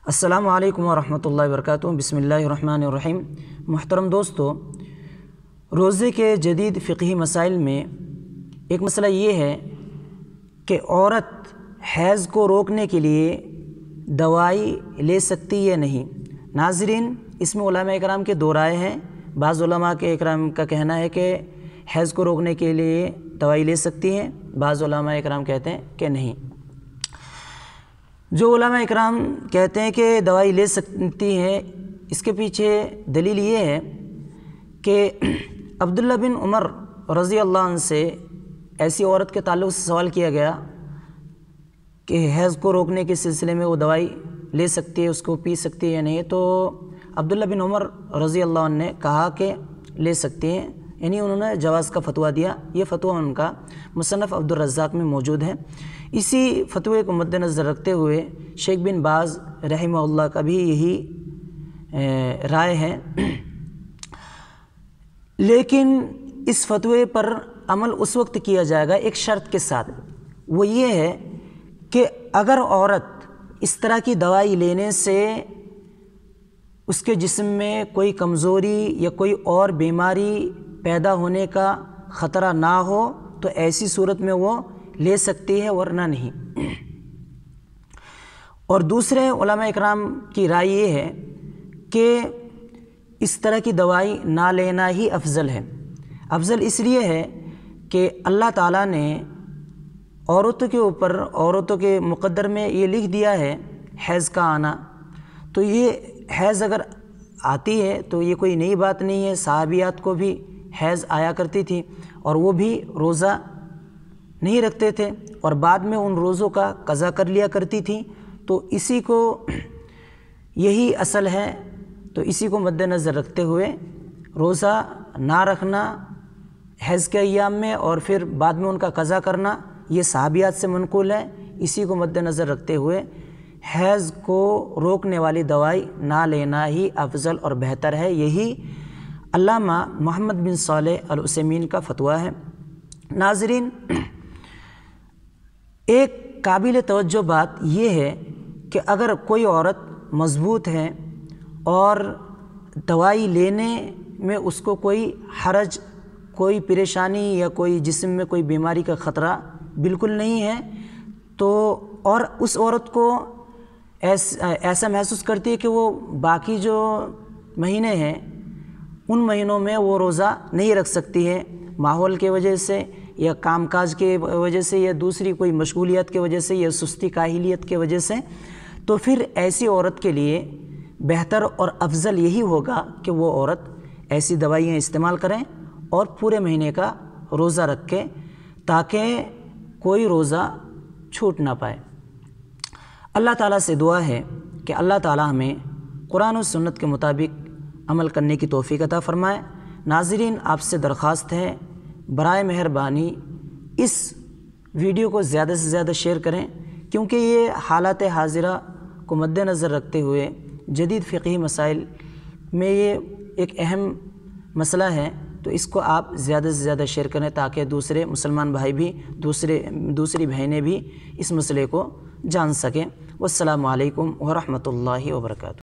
السلام علیکم ورحمۃ اللہ وبرکاتہ۔ بسم اللہ الرحمن الرحیم۔ محترم دوستو، روزے کے جدید فقہی مسائل میں ایک مسئلہ یہ ہے کہ عورت حیض کو روکنے کے لیے دوائی لے سکتی یا نہیں۔ ناظرین، اس میں علماء اکرام کے دو رائے ہیں۔ بعض علماء کے اکرام کا کہنا ہے کہ حیض کو روکنے کے لیے دوائی لے سکتی ہیں، بعض علماء اکرام کہتے ہیں کہ نہیں۔ جو علماء اکرام کہتے ہیں کہ دوائی لے سکتی ہیں، اس کے پیچھے دلیل یہ ہے کہ عبداللہ بن عمر رضی اللہ عنہ سے ایسی عورت کے تعلق سے سوال کیا گیا کہ حیض کو روکنے کے سلسلے میں وہ دوائی لے سکتی ہے، اس کو پی سکتی ہے یا نہیں، تو عبداللہ بن عمر رضی اللہ عنہ نے کہا کہ لے سکتی ہیں، یعنی انہوں نے جواز کا فتویٰ دیا۔ یہ فتویٰ ان کا مصنف عبدالرزاق میں موجود ہے۔ اسی فتوے کو مد نظر رکھتے ہوئے شیخ بن باز رحمہ اللہ کا بھی یہی رائے ہے، لیکن اس فتوے پر عمل اس وقت کیا جائے گا ایک شرط کے ساتھ، وہ یہ ہے کہ اگر عورت اس طرح کی دوائی لینے سے اس کے جسم میں کوئی کمزوری یا کوئی اور بیماری پیدا ہونے کا خطرہ نہ ہو تو ایسی صورت میں وہ لے سکتی ہے، ورنہ نہیں۔ اور دوسرے علماء اکرام کی رائے یہ ہے کہ اس طرح کی دوائی نہ لینا ہی افضل ہے۔ افضل اس لیے ہے کہ اللہ تعالیٰ نے عورتوں کے اوپر، عورتوں کے مقدر میں یہ لکھ دیا ہے حیض کا آنا، تو یہ حیض اگر آتی ہے تو یہ کوئی نئی بات نہیں ہے۔ صحابیات کو بھی حیض آیا کرتی تھی اور وہ بھی روزہ نہیں رکھتے تھے اور بعد میں ان روزوں کا قضا کر لیا کرتی تھیں، تو اسی کو یہی اصل ہے، تو اسی کو مد نظر رکھتے ہوئے روزہ نہ رکھنا حیض کے ایام میں اور پھر بعد میں ان کا قضا کرنا یہ صحابیات سے منقول ہے۔ اسی کو مد نظر رکھتے ہوئے حیض کو روکنے والی دوائی نہ لینا ہی افضل اور بہتر ہے۔ یہی علامہ محمد بن صالح العثیمین کا فتویٰ ہے۔ ناظرین، ایک قابل توجہ بات یہ ہے کہ اگر کوئی عورت مضبوط ہے اور دوائی لینے میں اس کو کوئی حرج، کوئی پریشانی یا کوئی جسم میں کوئی بیماری کا خطرہ بالکل نہیں ہے، تو اور اس عورت کو ایسا محسوس کرتی ہے کہ وہ باقی جو مہینے ہیں ان مہینوں میں وہ روزہ نہیں رکھ سکتی ہے، ماحول کی وجہ سے یا کام کاج کی وجہ سے یا دوسری کوئی مشغولیت کی وجہ سے یا سستی کاہلیت کی وجہ سے، تو پھر ایسی عورت کے لیے بہتر اور افضل یہی ہوگا کہ وہ عورت ایسی دوائیاں استعمال کریں اور پورے مہینے کا روزہ رکھے تاکہ کوئی روزہ چھوٹ نہ پائے۔ اللہ تعالیٰ سے دعا ہے کہ اللہ تعالیٰ ہمیں قرآن و سنت کے مطابق عمل کرنے کی توفیق عطا فرمائے۔ ناظرین، آپ سے درخواست ہے برائے مہربانی اس ویڈیو کو زیادہ سے زیادہ شیئر کریں، کیونکہ یہ حالات حاضرہ کو مد نظر رکھتے ہوئے جدید فقہی مسائل میں یہ ایک اہم مسئلہ ہے، تو اس کو آپ زیادہ سے زیادہ شیئر کریں تاکہ دوسرے مسلمان بھائی بھی، دوسری بہنیں بھی اس مسئلے کو جان سکیں۔ والسلام علیکم ورحمۃ اللہ وبرکاتہ۔